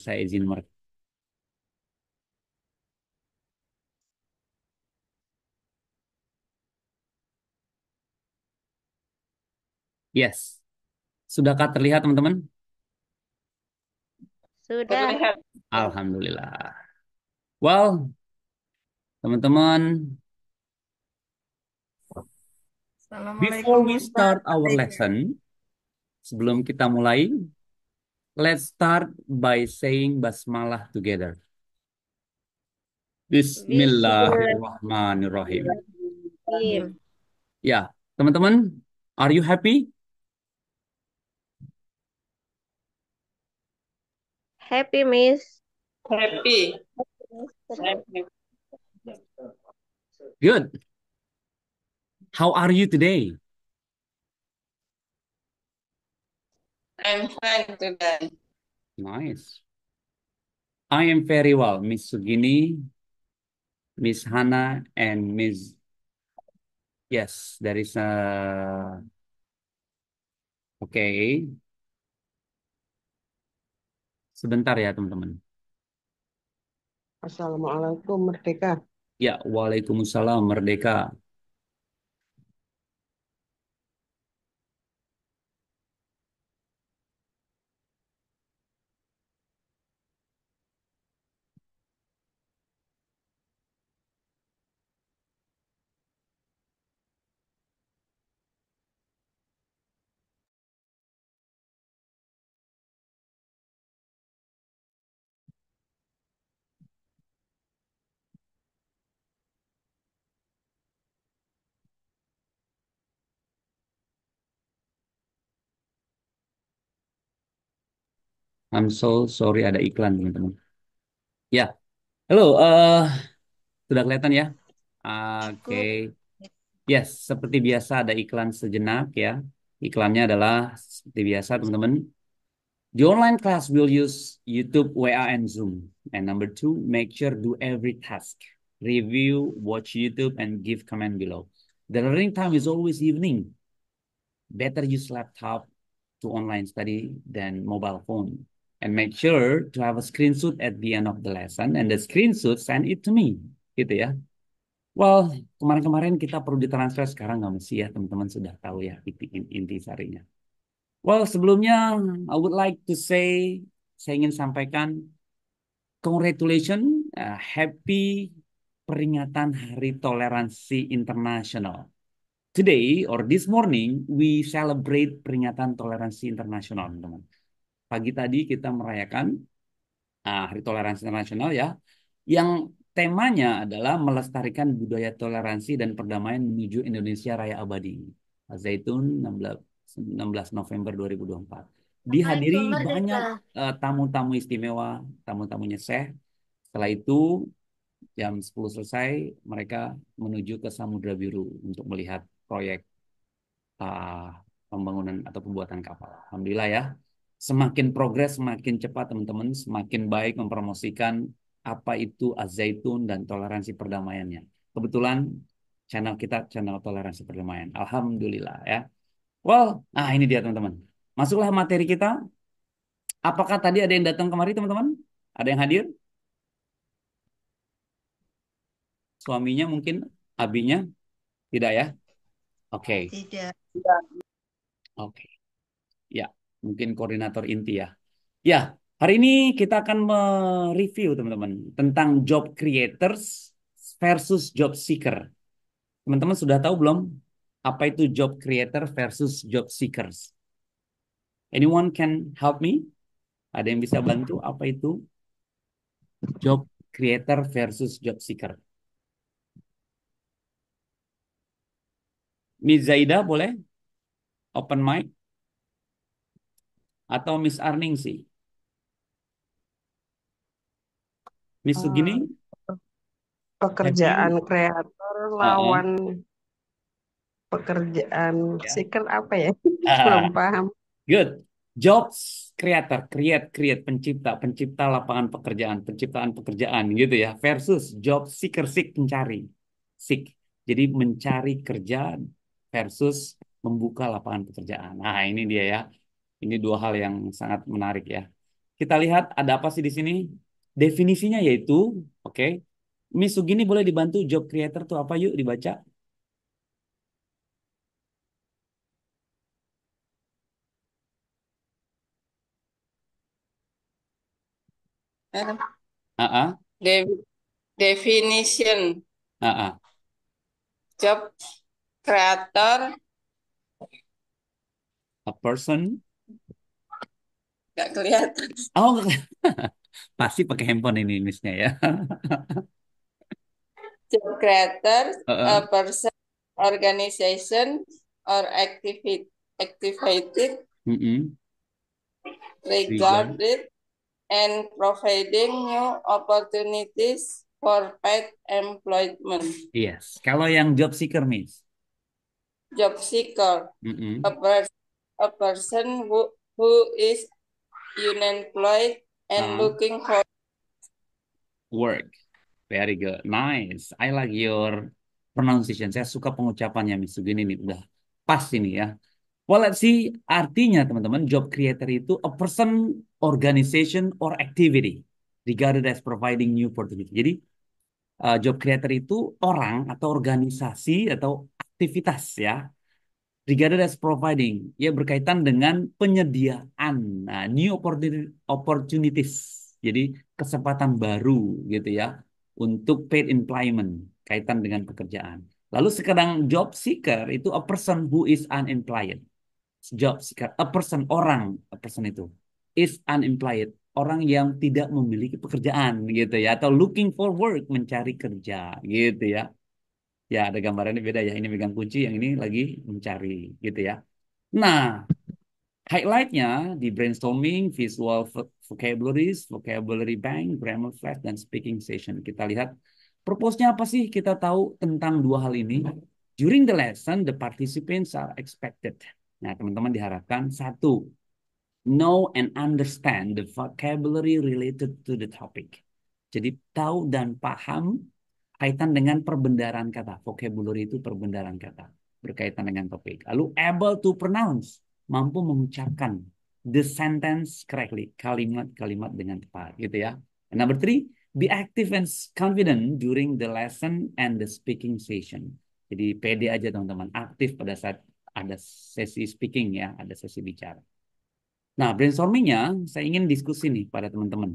Saya izin merekam. Yes. Sudahkah terlihat, teman-teman? Sudah. Terlihat. Alhamdulillah. Well, teman-teman, before Assalamualaikum we Ustaz. start our lesson, sebelum kita mulai, let's start by saying basmalah together. Bismillahirrahmanirrahim. Bismillahirrahmanirrahim. Ya, teman-teman, are you happy? Happy Miss. Happy. Happy. Good. How are you today? I'm fine today. Nice. I am very well, Miss Sugini, Miss Hana, and Miss. Yes, there is a. Okay, sebentar ya teman-teman. Assalamualaikum Merdeka. Ya, Waalaikumsalam Merdeka. I'm so sorry ada iklan teman-teman. Ya, halo, sudah kelihatan ya? Oke, Good. yes, seperti biasa ada iklan sejenak ya. Iklannya adalah seperti biasa teman-teman. The online class will use YouTube, WA, and Zoom. And number two, make sure do every task. Review, watch YouTube, and give comment below. The learning time is always evening. Better use laptop to online study than mobile phone. And make sure to have a screenshot at the end of the lesson. And the screenshot, send it to me. Gitu ya. Well, kemarin-kemarin kita perlu ditransfer. Sekarang nggak mesti ya. Teman-teman sudah tahu ya inti sarinya. Well, sebelumnya I would like to say, saya ingin sampaikan congratulations, happy peringatan Hari Toleransi Internasional. Today or this morning we celebrate peringatan toleransi internasional, teman-teman. Pagi tadi kita merayakan Hari Toleransi Internasional ya, yang temanya adalah melestarikan budaya toleransi dan perdamaian menuju Indonesia Raya Abadi. Zaitun 16 November 2024. Assalamualaikum Dihadiri Merdeka. banyak tamu-tamu istimewa, tamu-tamunya Syekh. Setelah itu jam 10 selesai, mereka menuju ke Samudra Biru untuk melihat proyek uh, pembangunan atau pembuatan kapal. Alhamdulillah ya. Semakin progres, semakin cepat teman-teman, semakin baik mempromosikan apa itu Az-Zaitun dan toleransi perdamaiannya. Kebetulan channel kita channel toleransi perdamaian. Alhamdulillah ya. Well, nah ini dia teman-teman. Masuklah materi kita. Apakah tadi ada yang datang kemari teman-teman? Ada yang hadir? Suaminya mungkin, abinya? Tidak ya? Oke, Tidak. oke. Ya, mungkin koordinator inti ya. Ya, hari ini kita akan mereview teman-teman tentang job creators versus job seeker. Teman-teman sudah tahu belum apa itu job creator versus job seekers? Anyone can help me? Ada yang bisa bantu apa itu job creator versus job seeker? Miss Zaida boleh open mic atau Miss Arning sih? Miss Eh, Sugini, have Pekerjaan you? kreator Uh-uh. lawan pekerjaan Ya. seeker apa ya? Ah, Belum paham. good. Jobs creator, create pencipta, pencipta lapangan pekerjaan, penciptaan pekerjaan gitu ya. Versus job seeker, seek pencari, seek. Jadi mencari kerja versus membuka lapangan pekerjaan. Nah ini dia ya. Ini dua hal yang sangat menarik ya. Kita lihat ada apa sih di sini? Definisinya yaitu, oke. Miss Sugini boleh dibantu job creator tuh apa yuk dibaca? Uh, Ah, ah, de- definition ah, ah. job creator A person. nggak kelihatan. Oh, pasti pakai handphone ini Missnya ya. Job creator, Ah, a ah. person, organization, or activity Mm-mm. Trigger. regarded and providing new opportunities for paid employment. Yes. Kalau yang job seeker, Miss. Job seeker, a, Mm-mm. per- a person who is unemployed and Ah, looking for work. Very good. Nice. I like your pronunciation. Saya suka pengucapannya, Miss Sugini nih. Udah pas ini ya. Well, let's see. Artinya, teman-teman, job creator itu a person, organization, or activity regarded as providing new opportunity. Jadi, job creator itu orang atau organisasi atau aktivitas ya regarded as providing, ya berkaitan dengan penyediaan new opportunities, jadi kesempatan baru gitu ya untuk paid employment kaitan dengan pekerjaan. Lalu sekarang job seeker itu a person who is unemployed. Job seeker a person, orang, a person itu is unemployed, orang yang tidak memiliki pekerjaan gitu ya, atau looking for work, mencari kerja gitu ya. Ya, ada gambarannya beda ya. Ini megang kunci, yang ini lagi mencari gitu ya. Nah, highlightnya di brainstorming, visual vocabularies, vocabulary bank, grammar flash, dan speaking session. Kita lihat purpose-nya apa sih? Kita tahu tentang dua hal ini. During the lesson, the participants are expected. Nah, teman-teman diharapkan satu, know and understand the vocabulary related to the topic. Jadi tahu dan paham kaitan dengan perbendaharaan kata. Vocabulary itu perbendaharaan kata berkaitan dengan topik. Lalu able to pronounce, mampu mengucapkan the sentence correctly, kalimat-kalimat dengan tepat gitu ya. And number three, be active and confident during the lesson and the speaking session. Jadi pede aja teman-teman, aktif pada saat ada sesi speaking ya, ada sesi bicara. Nah, brainstormingnya saya ingin diskusi nih pada teman-teman.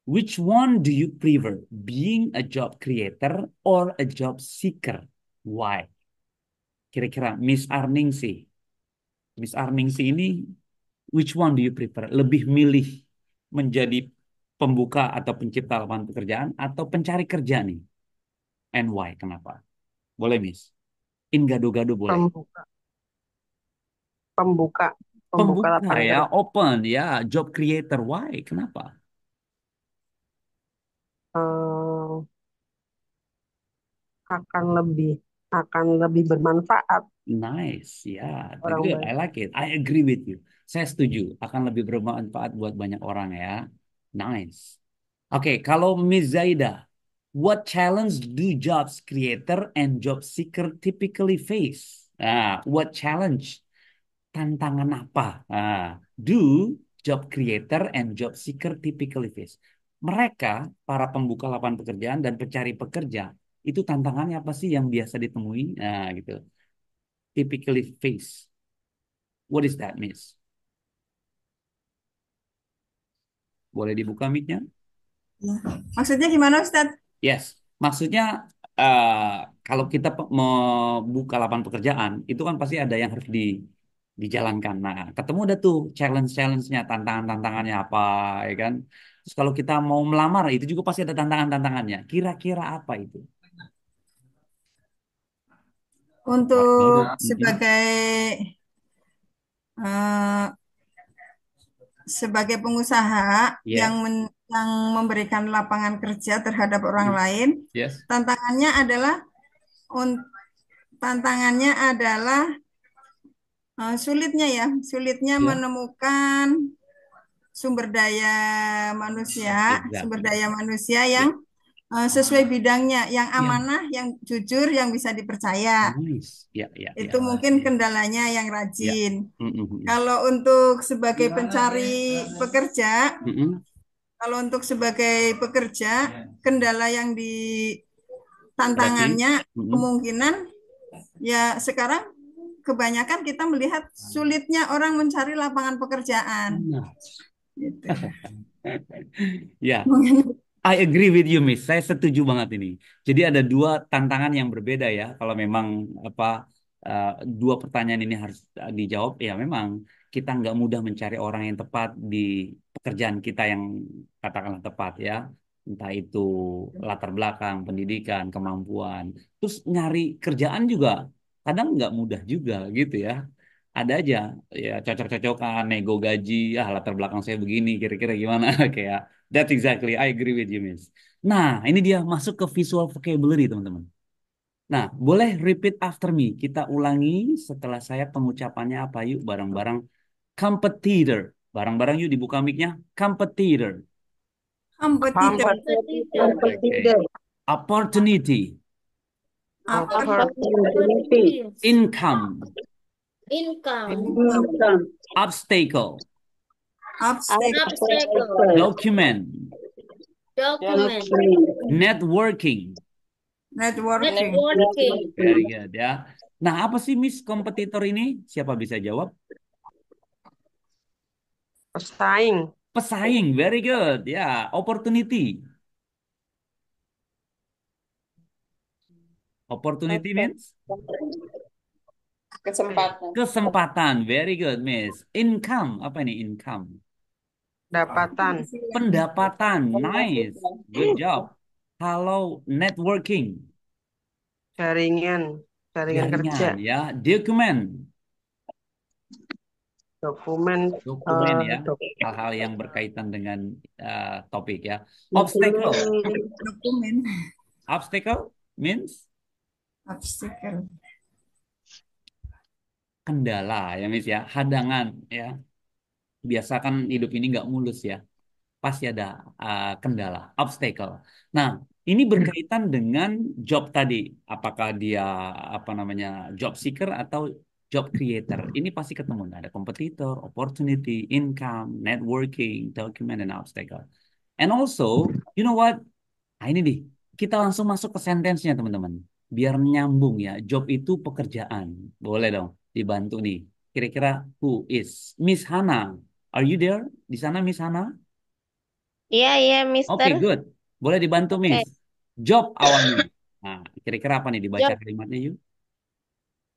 Which one do you prefer? Being a job creator or a job seeker? Why? Kira-kira Miss Arningsih. Miss Arningsih ini, which one do you prefer? Lebih milih menjadi pembuka atau pencipta lapangan pekerjaan atau pencari kerja nih? And why? Kenapa? Boleh, Miss. In gado-gado boleh. Pembuka, pembuka, pembuka Pembuka lapangan ya, kerja. open ya, job creator. Why? Kenapa? eh, akan lebih akan lebih bermanfaat Nice, ya, orang good. I banyak. like it. I agree with you. Saya setuju. Akan lebih bermanfaat buat banyak orang ya. Nice. Oke, kalau Miss Zaida, what challenge do jobs creator and job seeker typically face? What challenge? Tantangan apa? Do job creator and job seeker typically face? Mereka, para pembuka lapangan pekerjaan dan pencari pekerja, itu tantangannya apa sih yang biasa ditemui? Nah, gitu. Typically face. What is that, Miss? Boleh dibuka mic-nya? Ya. Maksudnya gimana Ustadz? Yes. Maksudnya eh, kalau kita membuka lapangan pekerjaan, itu kan pasti ada yang harus dijalankan. Nah, ketemu ada tuh challenge-challenge-nya, tantangan-tantangannya apa, ya kan? Terus kalau kita mau melamar, itu juga pasti ada tantangan-tantangannya. Kira-kira apa itu? Untuk Mm-mm. eh, sebagai pengusaha Yes. yang memberikan lapangan kerja terhadap orang Mm. lain, Yes. tantangannya adalah un- tantangannya adalah sulitnya Ya. menemukan sumber daya Exactly. manusia yang Yes. sesuai bidangnya, yang Ya, amanah, yang jujur, yang bisa dipercaya. nice. Ya, ya, ya, Itu mungkin kendalanya yang ya. rajin. Mm-mm. Kalau untuk sebagai pencari pekerja, Mm-mm. kalau untuk sebagai pekerja, kendala yang di Berarti, tantangannya mm-mm. kemungkinan ya sekarang kebanyakan kita melihat sulitnya orang mencari lapangan pekerjaan. Nah, Gitu. ya, Mungkin I agree with you, Miss. Saya setuju banget ini. Jadi ada dua tantangan yang berbeda ya. Kalau memang apa eh, dua pertanyaan ini harus dijawab, ya memang kita nggak mudah mencari orang yang tepat di pekerjaan kita yang katakanlah tepat ya. Entah itu latar belakang, pendidikan, kemampuan. Terus nyari kerjaan juga kadang nggak mudah juga gitu ya. Ada aja ya cocok-cocokan, nego gaji, ah latar belakang saya begini, kira-kira gimana kayak. That's exactly, I agree with you, Miss. Nah, ini dia masuk ke visual vocabulary, teman-teman. Nah, boleh repeat after me. Kita ulangi setelah saya pengucapannya apa yuk, bareng-bareng. Competitor. Bareng-bareng yuk dibuka mic-nya. Competitor. kompetitor, Competitor. Oke. Opportunity. Opportunity. Income. Income. Obstacle. obstacle, Obstacle. Document. Document. Networking. networking, Networking. Very good ya. Nah, apa sih Miss kompetitor ini? Siapa bisa jawab? Pesaing. Pesaing. Very good ya. Opportunity. Opportunity means Kesempatan. kesempatan. Very good, Miss. Income. Apa ini income? Dapatan. Pendapatan. Nice. Good job. Kalau networking. Jaringan. Jaringan kerja. Jaringan ya. Dokumen. Dokumen. Dokumen ya. Dokumen. Hal-hal yang berkaitan dengan topik ya. Obstacle. dokumen, Obstacle means obstacle, kendala ya, Miss ya. Hadangan ya. Biasa kan hidup ini nggak mulus ya. Pasti ada kendala, obstacle. Nah, ini berkaitan dengan job tadi. Apakah dia apa namanya job seeker atau job creator? Ini pasti ketemu. Ada kompetitor, opportunity, income, networking, document, and obstacle. And also, you know what? Nah, ini nih, kita langsung masuk ke sentence-nya, teman-teman. Biar nyambung ya. Job itu pekerjaan. Boleh dong, dibantu nih. Kira-kira who is? Miss Hana, are you there? Di sana, Miss Hana? Iya, iya, Oke, Mister. good. Boleh dibantu, Oke. Miss. Job awalnya. Nah, kira-kira apa nih dibaca Job, kalimatnya yuk?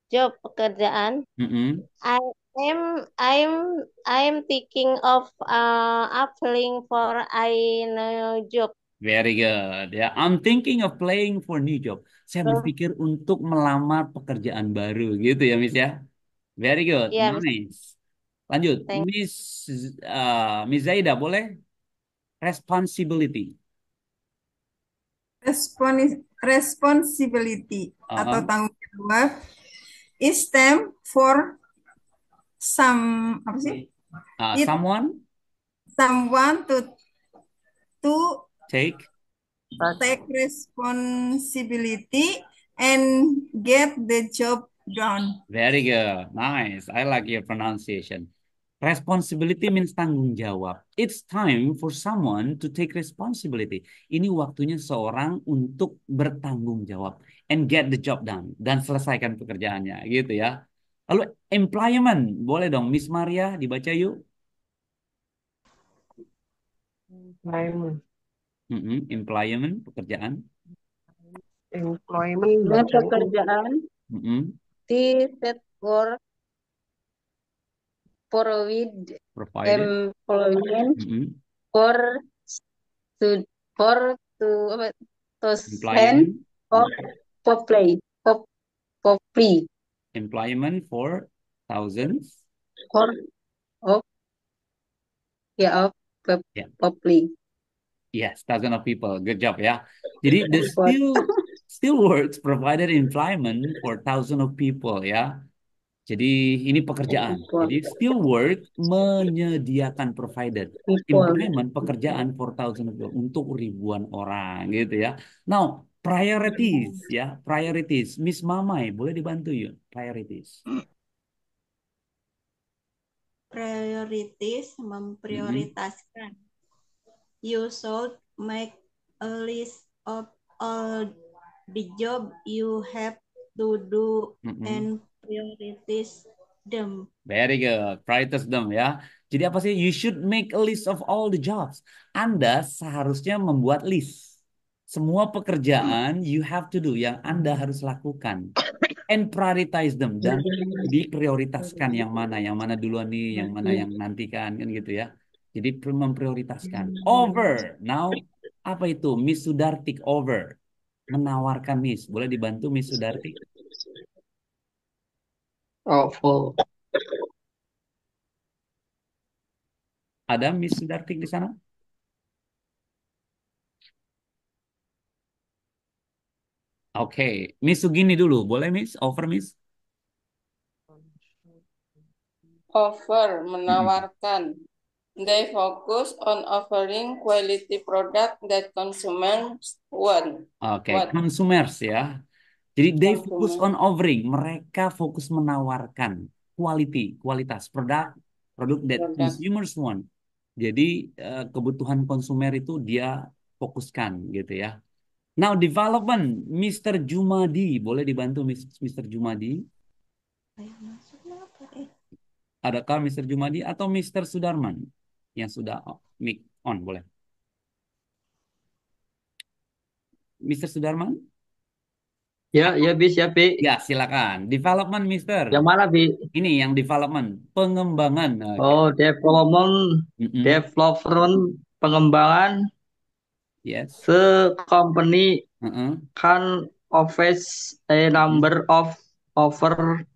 job pekerjaan. Mm-mm. I am I'm I'm thinking of applying for a new job. Very good. Ya, I'm thinking of playing for new job. Saya berpikir untuk melamar pekerjaan baru, gitu ya, Miss ya. Very good. Ya, Mister. Nice. Lanjut, Thank Miss Miss Zaida, boleh? Responsibility. responsibility atau Uh-huh. tanggung jawab is stand for some apa sih? It Someone someone to take. take responsibility and get the job done. Very good. Nice. I like your pronunciation. Responsibility means tanggung jawab. It's time for someone to take responsibility. Ini waktunya seorang untuk bertanggung jawab and get the job done dan selesaikan pekerjaannya, gitu ya. Lalu employment, boleh dong Miss Maria dibaca yuk. Employment. Employment, pekerjaan. Employment. pekerjaan. The set work provide Provided. employment Mm-mm. for to for to apa, to send Employment. of populate pop free Employment for thousands. for of ya of Yeah. populate. Yes, thousands of people. Good job ya. Jadi the still works provided employment for thousands of people ya. Jadi ini pekerjaan. Jadi still work menyediakan provided. People. Employment pekerjaan for thousands of people untuk ribuan orang gitu ya. Now priorities ya, priorities. Miss Mamai boleh dibantu yuk priorities. Priorities, Mm-mm. memprioritaskan. You should make a list of all the job you have to do Mm-mm. and prioritize them. Very good. Prioritas them ya. Jadi apa sih? You should make a list of all the jobs. Anda seharusnya membuat list. Semua pekerjaan you have to do yang Anda harus lakukan. And prioritize them. Dan diprioritaskan yang mana duluan nih, yang mana yang nanti kan gitu ya. Jadi memprioritaskan. Over. Now, apa itu? Miss Sudartik over. Menawarkan Miss. Boleh dibantu Miss Sudartik? Awful. Ada Miss Sudartik di sana? Oke, Miss Sugini dulu. Boleh Miss? Over Miss? Offer, Mm-mm. menawarkan. They focus on offering quality product that consumers want. Oke, What? consumers ya. Jadi they focus Consumer on offering. Mereka fokus menawarkan kualitas produk that product. consumers want. Jadi kebutuhan konsumer itu dia fokuskan gitu ya. Now development, Mr. Jumadi, boleh dibantu Mr. Jumadi? Adakah Mr. Jumadi atau Mr. Sudarman yang sudah mic on boleh? Mr. Sudarman? Ya, ya, Bis, ya, Pi. Ya, silakan. Development, Mister. Yang mana, Pi? Ini yang development, pengembangan. Oke. Oh, development, Mm-mm. development, pengembangan, Yes. company Mm-mm. can offer a number of offer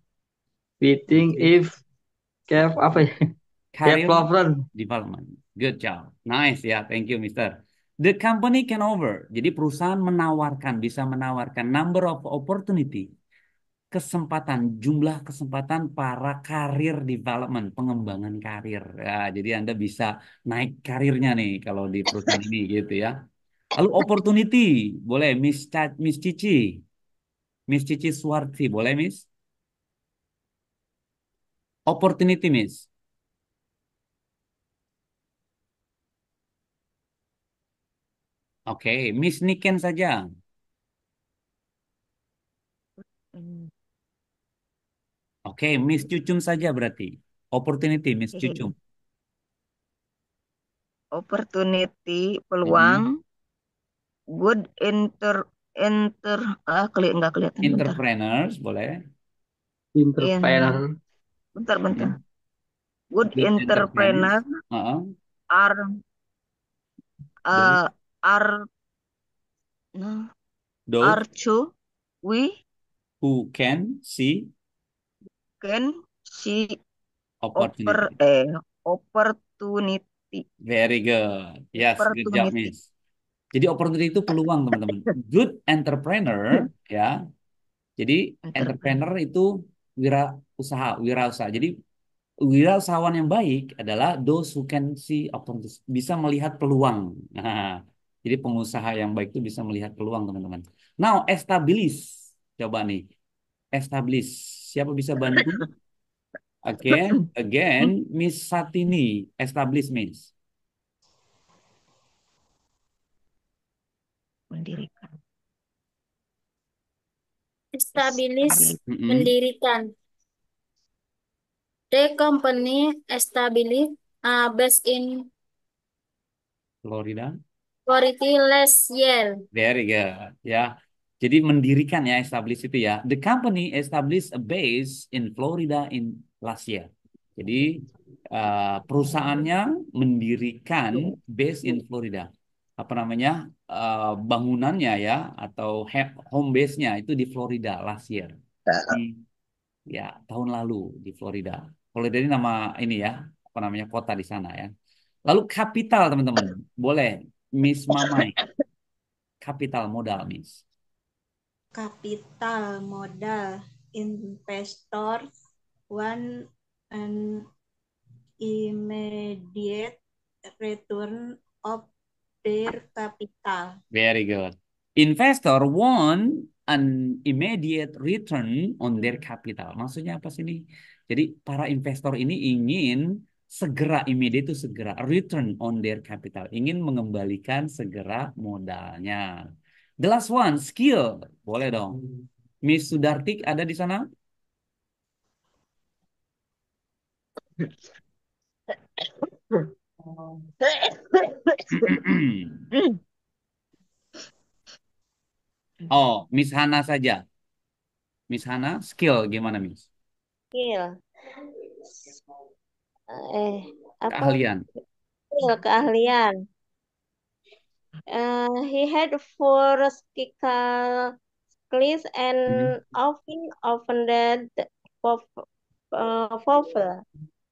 waiting if apa ya? Career Development. development. Good job. Nice ya. Thank you, Mister. The company can offer. Jadi perusahaan menawarkan, bisa menawarkan number of opportunity. Jumlah kesempatan para karir development, pengembangan karir. Ya, jadi Anda bisa naik karirnya nih kalau di perusahaan ini gitu ya. Lalu opportunity, boleh Miss Cici. Miss Cici Suwarti, boleh Miss? Opportunity Miss. Oke, Miss Niken saja. Oke, Miss Cucum saja berarti. Opportunity Miss Cucum. Opportunity, peluang, Mm-mm. good enggak kelihatan, bentar. Entrepreneurs, boleh. Entrepreneur. Bentar. Mm-mm. Good Good entrepreneur Uh-uh. are Those, are those we who can see can see opportunity. opportunity. Very good. Yes, good job, Opportunity. Miss. Jadi opportunity itu peluang, teman-teman. Good entrepreneur, ya. Jadi entrepreneur itu wirausaha. Jadi wirausahawan yang baik adalah those who can see opportunities, bisa melihat peluang. Nah, jadi pengusaha yang baik itu bisa melihat peluang, teman-teman. Now, establish. Coba nih. Establish. Siapa bisa bantu? Again, Miss Satini. Establish, Miss. Mendirikan. Establish, Mm-mm. mendirikan. The company established based in Florida. last year. Very good. Ya. Jadi mendirikan ya, establish itu ya. The company established a base in Florida in last year. Jadi perusahaannya mendirikan base in Florida. Apa namanya? Bangunannya ya atau home base-nya itu di Florida last year. Ya, tahun lalu di Florida. Florida ini nama ini ya, apa namanya kota di sana ya. Lalu kapital teman-teman, boleh Miss Mamai. Kapital modal Miss. Kapital modal investors want an immediate return of their capital. Very good. Investor want an immediate return on their capital. Maksudnya apa sih ini? Jadi para investor ini ingin segera, immediate itu segera, return on their capital. Ingin mengembalikan segera modalnya. The last one, skill. Boleh dong. Miss Sudartik ada di sana? Oh, Miss Hana saja. Miss Hana, skill gimana, Miss? Skill. Apa? Keahlian. Skill, keahlian. He had four skill skills and often that popular.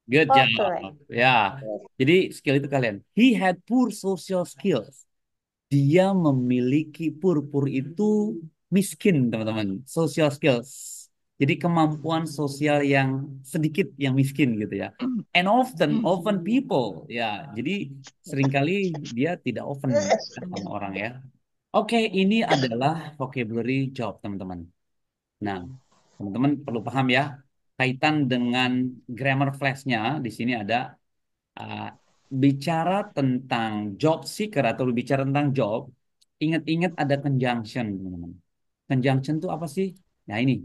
Good job. Popular. Ya. Yes. Jadi skill itu kalian. He had poor social skills. Dia memiliki pur itu miskin, teman-teman. Social skills. Jadi kemampuan sosial yang sedikit, yang miskin gitu ya. And often people. Ya, jadi seringkali dia tidak often sama orang ya. Oke, ini adalah vocabulary job, teman-teman. Nah, teman-teman perlu paham ya, kaitan dengan grammar flash-nya di sini ada bicara tentang job seeker atau bicara tentang job, ingat-ingat ada conjunction, teman-teman. Conjunction itu apa sih? Nah, ini.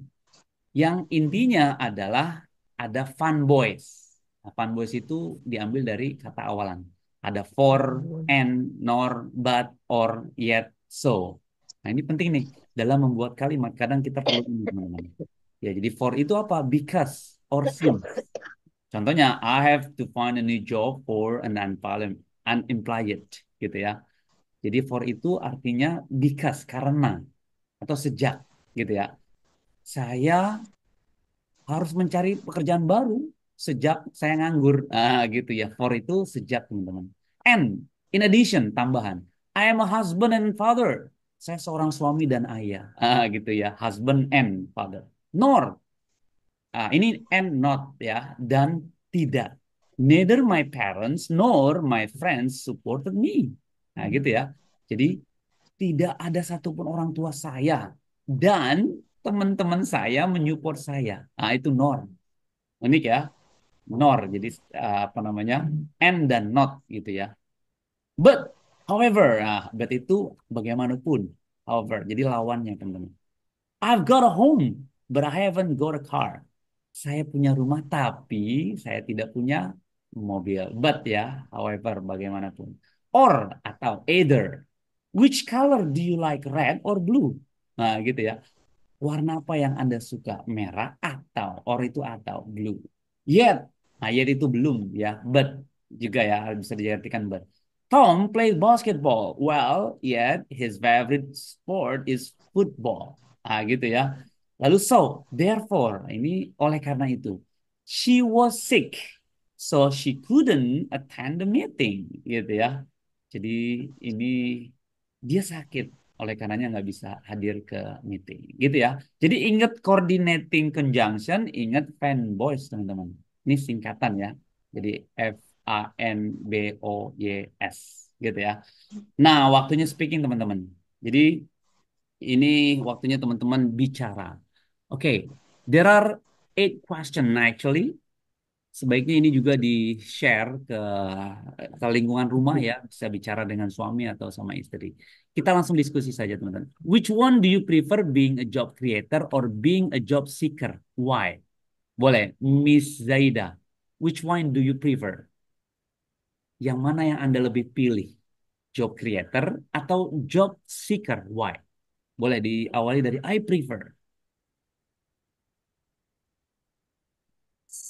Yang intinya adalah ada fun boys. Nah, fun boys itu diambil dari kata awalan. Ada for, and, nor, but, or, yet, so. Nah, ini penting nih. Dalam membuat kalimat, kadang kita perlu ini, teman-teman. Ya, jadi for itu apa? Because, or since. Contohnya, I have to find a new job for an unemployed, gitu ya. Jadi for itu artinya because, karena, atau sejak, gitu ya. Saya harus mencari pekerjaan baru sejak saya nganggur. Gitu ya. For itu sejak, teman-teman. And, in addition, tambahan. I am a husband and father. Saya seorang suami dan ayah. Gitu ya. Husband and father. Nor. Ini and not ya. Dan tidak. Neither my parents nor my friends supported me. Nah gitu ya. Jadi tidak ada satupun orang tua saya dan teman-teman saya menyupport saya. Nah itu nor. Unik ya. Nor. Jadi apa namanya? And dan not gitu ya. But, however. But itu bagaimanapun. However. Jadi lawannya teman-teman. I've got a home, but I haven't got a car. Saya punya rumah, tapi saya tidak punya mobil. But ya, however, bagaimanapun. Or, atau either. Which color do you like, red or blue? Nah, gitu ya. Warna apa yang Anda suka? Merah atau, or itu atau, blue. Yet. Nah, yet itu belum ya. But juga ya, bisa diartikan but. Tom plays basketball. Well, yet his favorite sport is football. Gitu ya. Lalu so, therefore, ini oleh karena itu, she was sick, so she couldn't attend the meeting, gitu ya. Jadi ini dia sakit, oleh karenanya nggak bisa hadir ke meeting, gitu ya. Jadi ingat coordinating conjunction, ingat fanboys, teman-teman. Ini singkatan ya. Jadi FANBOYS, gitu ya. Nah, waktunya speaking, teman-teman. Jadi ini waktunya teman-teman bicara. Oke, there are 8 question actually. Sebaiknya ini juga di-share ke lingkungan rumah ya. Bisa bicara dengan suami atau sama istri. Kita langsung diskusi saja teman-teman. Which one do you prefer, being a job creator or being a job seeker? Why? Boleh, Miss Zaida. Which one do you prefer? Yang mana yang Anda lebih pilih? Job creator atau job seeker? Why? Boleh diawali dari I prefer.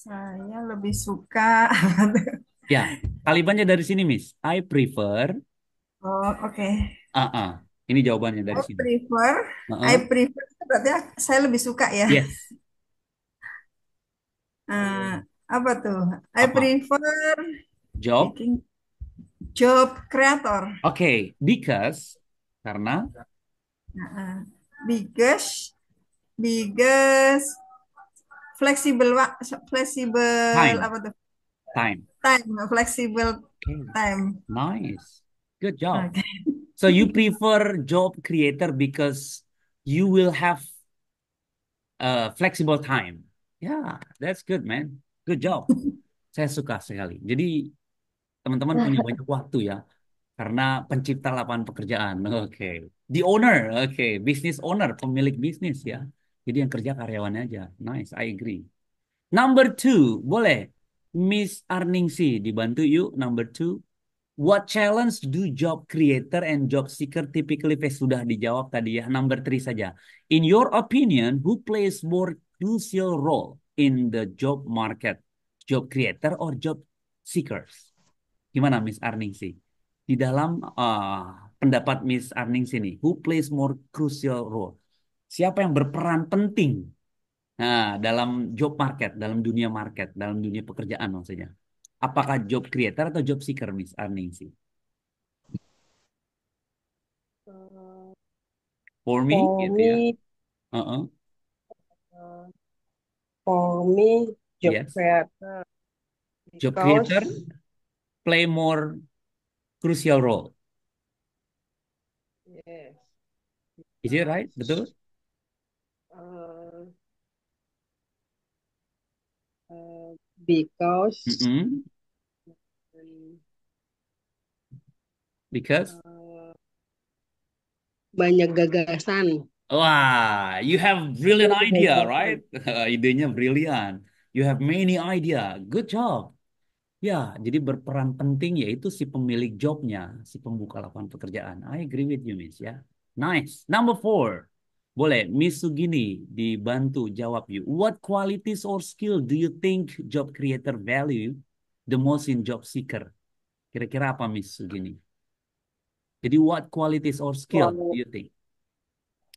Saya lebih suka. Ya, kalimatnya dari sini, Miss. I prefer. Oh, oke. Ini jawabannya dari sini. I prefer itu berarti saya lebih suka ya. Yes. Apa tuh? I prefer job creator. Oke, because karena because fleksibel fleksibel Time. apa tuh? Time. Time, fleksibel Okay. time. Nice. Good job. Oke. So you prefer job creator because you will have flexible time. Yeah, that's good, man. Good job. Saya suka sekali. Jadi teman-teman punya banyak waktu ya, karena pencipta lapangan pekerjaan. Oke. The owner, oke. Business owner, pemilik bisnis ya. Jadi yang kerja karyawannya aja. Nice, I agree. Number two, boleh. Miss Arningsi, dibantu yuk. Number two. What challenge do job creator and job seeker typically face? Sudah dijawab tadi ya. Number three saja. In your opinion, who plays more crucial role in the job market? Job creator or job seekers? Gimana Miss Arningsi? Di dalam pendapat Miss Arningsi nih, who plays more crucial role? Siapa yang berperan penting? Nah, dalam job market, dalam dunia market, dalam dunia pekerjaan maksudnya. Apakah job creator atau job seeker, Miss Arningsi? For me, For gitu ya. me, Uh-uh. for me, job Yes. creator Job because creator play more crucial role. yes, Is it right? Betul? uh, because Mm-mm. Because? banyak gagasan. Wah, you have brilliant Banyak idea, gagasan. right? Idenya brilian. You have many idea. Good job. Ya, jadi berperan penting yaitu si pemilik jobnya, si pembuka lapangan pekerjaan. I agree with you, Miss ya. Nice. Number four. Boleh, Miss Sugini dibantu jawab you. What qualities or skill do you think job creator value the most in job seeker? Kira-kira apa, Miss Sugini? Jadi what qualities or skill do you think?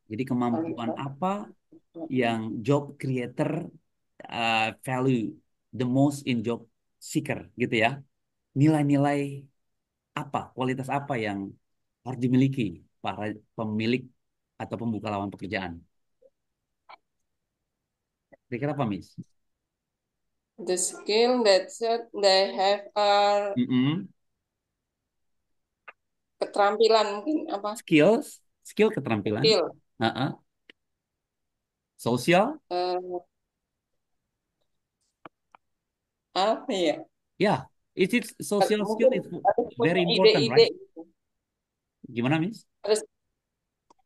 Jadi kemampuan apa yang job creator value the most in job seeker gitu ya? Nilai-nilai apa, kualitas apa yang harus dimiliki para pemilik atau pembuka lapangan pekerjaan? Kira-kira apa, Miss? The skill that they have are Mm-mm. keterampilan mungkin apa? Skill keterampilan. Skill. Uh-uh. Sosial, Apa ya? ya. Is it social skill Mungkin is harus punya very important, ide-ide right? gitu. Gimana, Miss?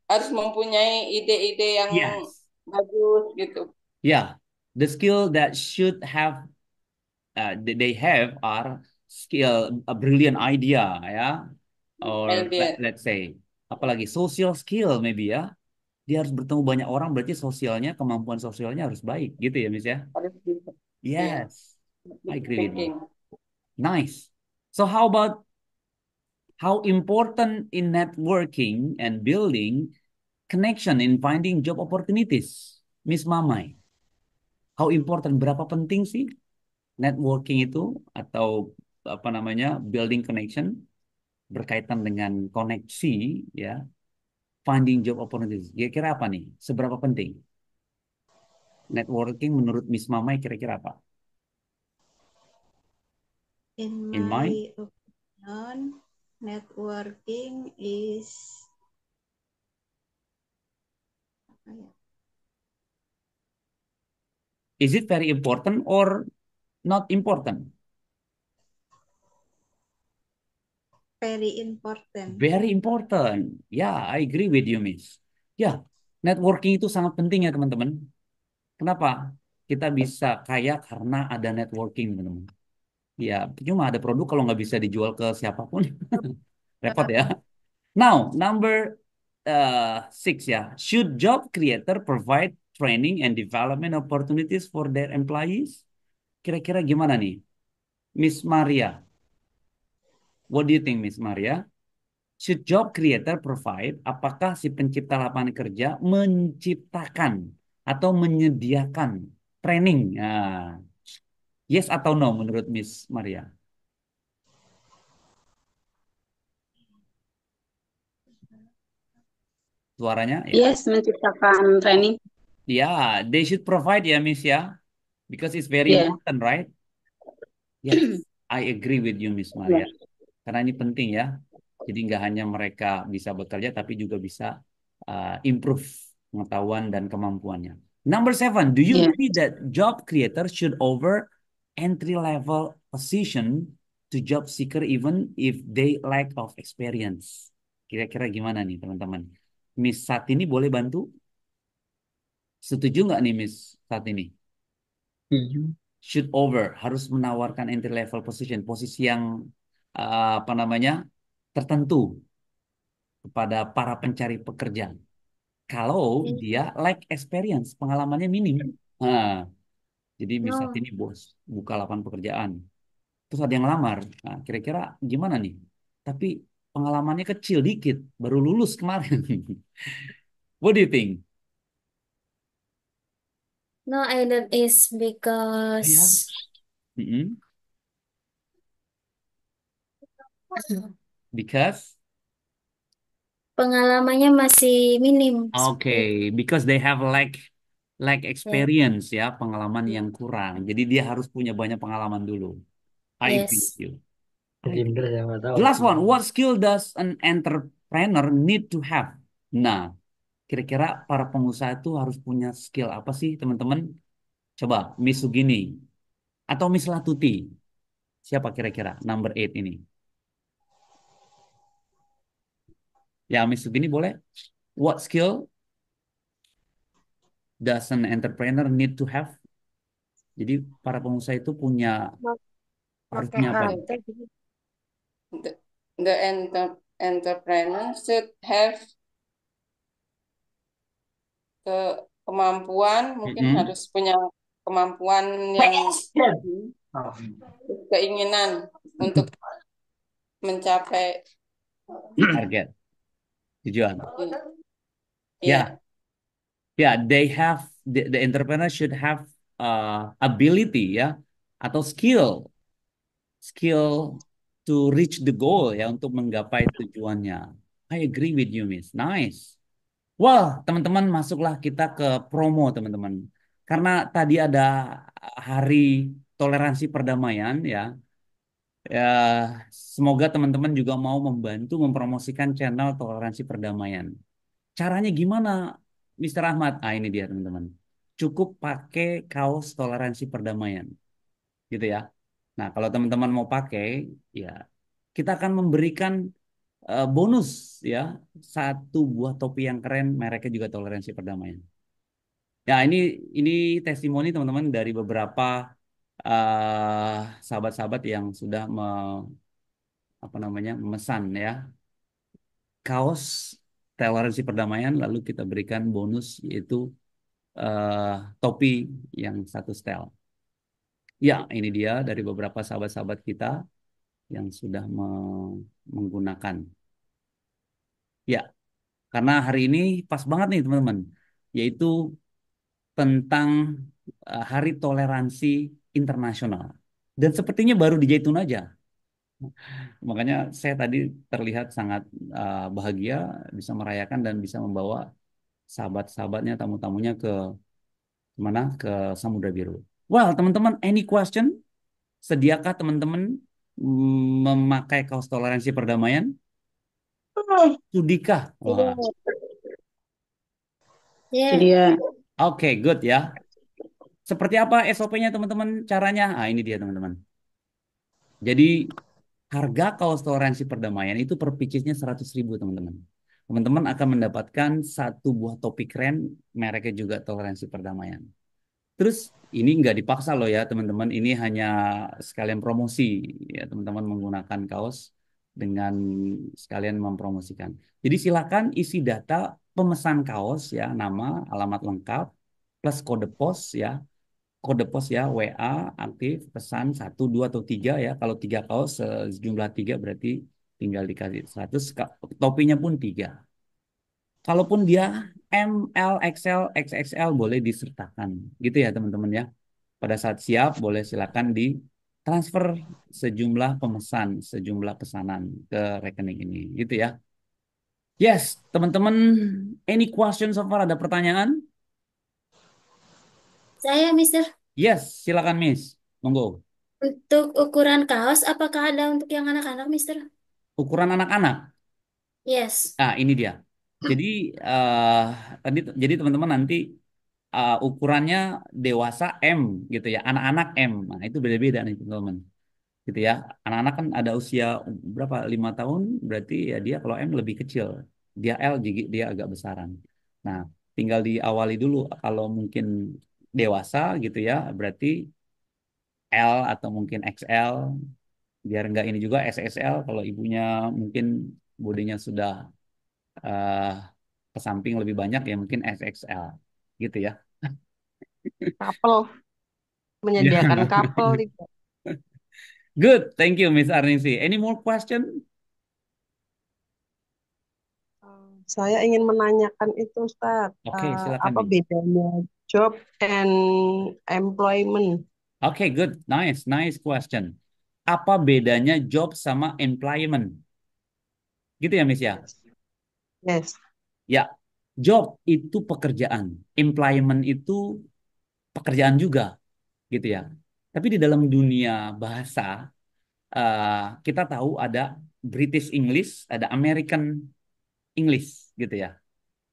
Harus mempunyai ide-ide yang Yes. bagus gitu. Yeah. The skill that should have they have are skill, a brilliant idea, ya, or Idea. let's say, apalagi social skill maybe ya. Dia harus bertemu banyak orang, berarti sosialnya, kemampuan sosialnya harus baik, gitu ya, Miss ya. Harus bisa. Iya. Yes, I agree with you. Thinking. Nice. So how about how important in networking and building connection in finding job opportunities, Miss Mamai? How important, berapa penting sih networking itu atau apa namanya building connection berkaitan dengan koneksi ya, finding job opportunities. Kira-kira apa nih? Seberapa penting networking menurut Miss Mamai, kira-kira apa? In In my mind? opinion, networking is apa ya? Is it very important or not important? Very important. Very important. Ya, I agree with you, Miss. Ya, networking itu sangat penting ya, teman-teman. Kenapa? Kita bisa kaya karena ada networking, teman-teman. Ya, cuma ada produk kalau nggak bisa dijual ke siapapun, repot ya. Now, number six ya. Should job creator provide training and development opportunities for their employees? Kira-kira gimana nih, Miss Maria? What do you think, Miss Maria? Should job creator provide, apakah si pencipta lapangan kerja menciptakan atau menyediakan training? Nah, yes atau no menurut Miss Maria? Suaranya ya. Yes, menciptakan training. Ya, they should provide ya, Miss ya. because it's very Yeah. important, right? Yes, I agree with you, Miss Maria. Karena ini penting ya. Jadi nggak hanya mereka bisa bekerja, tapi juga bisa improve pengetahuan dan kemampuannya. Number 7, do you Yeah. agree that job creator should offer entry level position to job seeker even if they lack of experience? Kira-kira gimana nih teman-teman? Miss Satini boleh bantu? Setuju nggak nih Miss Satini? Setuju. Should over, harus menawarkan entry level position, posisi yang apa namanya tertentu kepada para pencari pekerjaan. Kalau dia lack experience, pengalamannya minim. Nah, jadi bisa No. ini bos buka lapangan pekerjaan, terus ada yang lamar. Nah, kira-kira gimana nih? Tapi pengalamannya kecil dikit, baru lulus kemarin. What do you think? No, either is Ya. because Mm-mm. Because pengalamannya masih minim. okay, because they have lack Ya. experience ya, pengalaman yang kurang. Jadi dia harus punya banyak pengalaman dulu. I agree with Yes. you. Bener saya nggak tahu. The last one, what skill does an entrepreneur need to have? Nah, kira-kira para pengusaha itu harus punya skill apa sih, teman-teman? Coba, Miss Sugini atau Miss Latuti. Siapa kira-kira number 8 ini? Ya, Miss Sugini boleh. What skill does an entrepreneur need to have? Jadi para pengusaha itu harus Pakai punya apa? HP. The entrepreneur should have kemampuan, mungkin Mm-mm. harus punya kemampuan yang keinginan untuk mencapai Target, tujuan. ya Yeah, they have the entrepreneur should have ability ya atau skill to reach the goal ya untuk menggapai tujuannya. I agree with you, Miss. Nice. Well, teman-teman masuklah kita ke promo, teman-teman. Karena tadi ada hari toleransi perdamaian ya. Ya, semoga teman-teman juga mau membantu mempromosikan channel toleransi perdamaian. Caranya gimana, Mr. Ahmad? Ah, ini dia, teman-teman. Cukup pakai kaos toleransi perdamaian. Gitu ya. Nah, kalau teman-teman mau pakai, ya kita akan memberikan bonus ya, satu buah topi yang keren, mereknya juga toleransi perdamaian. Ya, ini testimoni teman-teman dari beberapa sahabat-sahabat yang sudah apa namanya memesan ya kaos toleransi perdamaian, lalu kita berikan bonus yaitu eh, topi yang satu setel. Ya, ini dia dari beberapa sahabat-sahabat kita yang sudah menggunakan. Ya, karena hari ini pas banget nih teman-teman, yaitu tentang Hari Toleransi Internasional. Dan sepertinya baru di Zaitun aja. Makanya saya tadi terlihat sangat bahagia bisa merayakan dan bisa membawa sahabat-sahabatnya, tamu-tamunya ke mana? Ke Samudra Biru. Well, teman-teman, any question? Sediakah teman-teman memakai kaos toleransi perdamaian? Sudikah? Wah. Yeah. Sedia. Oke, good ya. Seperti apa SOP-nya teman-teman caranya? Ah, ini dia teman-teman. Jadi harga kaos toleransi perdamaian itu per piecesnya 100.000 teman-teman. Teman-teman akan mendapatkan satu buah topi keren, mereknya juga toleransi perdamaian. Terus ini nggak dipaksa loh ya teman-teman, ini hanya sekalian promosi ya teman-teman menggunakan kaos dengan sekalian mempromosikan. Jadi silakan isi data pemesan kaos ya, nama, alamat lengkap, plus kode pos ya, WA aktif, pesan 1, 2, atau 3 ya. Kalau 3 kaos sejumlah 3 berarti tinggal dikasih 100, topinya pun 3. Kalaupun dia M, L, XL, XXL boleh disertakan. Gitu ya teman-teman ya. Pada saat siap boleh silakan ditransfer sejumlah pemesan, sejumlah pesanan ke rekening ini. Gitu ya. Yes, teman-teman, any questions so far? Ada pertanyaan? Saya, Mister. Yes, silakan Miss. Monggo. Untuk ukuran kaos, apakah ada untuk yang anak-anak, Mister? Ukuran anak-anak. Yes. Ah, ini dia. Jadi eh jadi teman-teman nanti ukurannya dewasa M gitu ya, anak-anak M. Nah, itu beda-beda nih teman-teman. Gitu ya. Anak-anak kan ada usia berapa? 5 tahun, berarti ya dia kalau M lebih kecil. Dia L dia agak besaran. Nah, tinggal diawali dulu kalau mungkin dewasa gitu ya, berarti L atau mungkin XL, biar enggak ini juga SSL kalau ibunya mungkin bodinya sudah eh ke samping lebih banyak ya mungkin XXL gitu ya. Couple, menyediakan Ya. couple tidak. Good, thank you Miss Arnisi. Any more question? Saya ingin menanyakan itu, Ustaz. Oke, silakan Apa Miss. bedanya job and employment? Oke, good, nice question. Apa bedanya job sama employment? Gitu ya Miss ya? Yes. Yes. Ya, job itu pekerjaan, employment itu pekerjaan juga, gitu ya. Tapi di dalam dunia bahasa, eh, kita tahu ada British English, ada American English, gitu ya.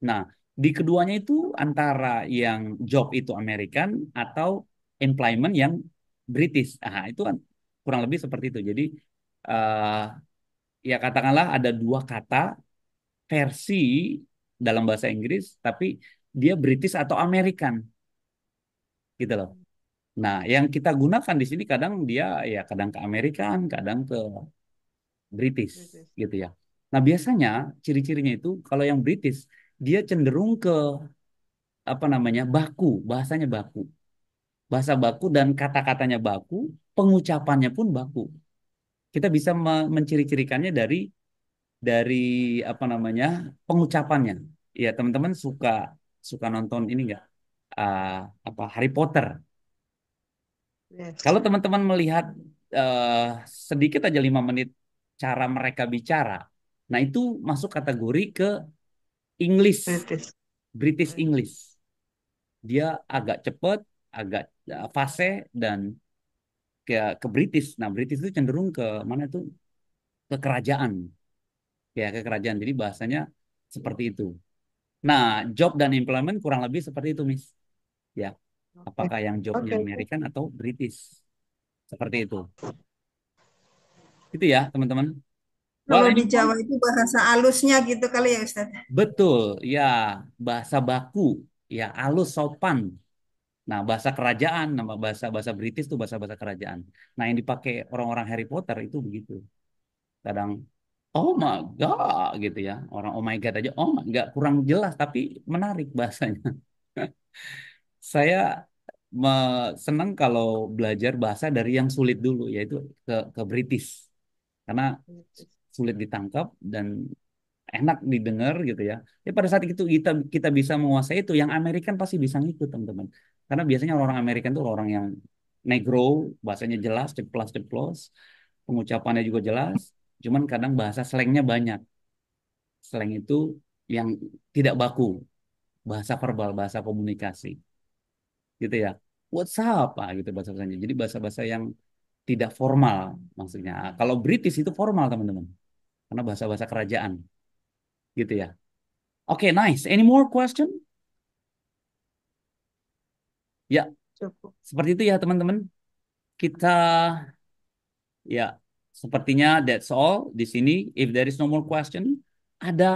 Nah, di keduanya itu antara yang job itu American atau employment yang British. Nah, itu kan kurang lebih seperti itu. Jadi, eh, ya katakanlah ada dua kata versi dalam bahasa Inggris, tapi dia British atau American, gitu loh. Nah, yang kita gunakan di sini kadang dia ya kadang ke American, kadang ke British, British. gitu ya. Nah, biasanya ciri-cirinya itu kalau yang British dia cenderung ke apa namanya baku, bahasanya baku, bahasa baku dan kata-katanya baku, pengucapannya pun baku. Kita bisa menciri-cirikannya dari apa namanya pengucapannya. Ya teman-teman suka suka nonton ini nggak? Ah, apa Harry Potter? Yes. Kalau teman-teman melihat eh, sedikit aja 5 menit cara mereka bicara, nah itu masuk kategori ke English, British. British English. Dia agak cepat, agak fasih dan ke British. Nah, British itu cenderung ke mana tuh? Ke kerajaan. Ya, ke kerajaan. Jadi bahasanya seperti itu. Nah, job dan employment kurang lebih seperti itu, Miss. Ya, Oke. apakah yang jobnya Oke. American atau British? Seperti itu. Itu ya, teman-teman. Well, Kalau di anyone? Jawa itu bahasa halusnya gitu kali ya Ustaz. Betul, ya, bahasa baku, ya, halus sopan. Nah, bahasa kerajaan, nama bahasa British itu bahasa-bahasa kerajaan. Nah, yang dipakai orang-orang Harry Potter itu begitu. Kadang oh my God gitu ya. Orang oh my God aja oh my God kurang jelas tapi menarik bahasanya. Saya senang kalau belajar bahasa dari yang sulit dulu yaitu ke British karena British. sulit ditangkap dan enak didengar gitu ya. Ya pada saat itu kita kita bisa menguasai itu yang Amerikan pasti bisa ngikut teman-teman. Karena biasanya orang Amerikan tuh orang yang negro, bahasanya jelas, ceplas-ceplos, pengucapannya juga jelas. Cuman kadang bahasa slangnya banyak. Slang itu yang tidak baku, bahasa verbal, bahasa komunikasi, gitu ya. What's up, gitu bahasa-bahasanya. Jadi bahasa-bahasa yang tidak formal, maksudnya. Kalau British itu formal, teman-teman, karena bahasa-bahasa kerajaan, gitu ya. Oke, nice. Any more question? Ya, Cukup. seperti itu ya, teman-teman. Kita, ya, sepertinya that's all di sini. If there is no more question, ada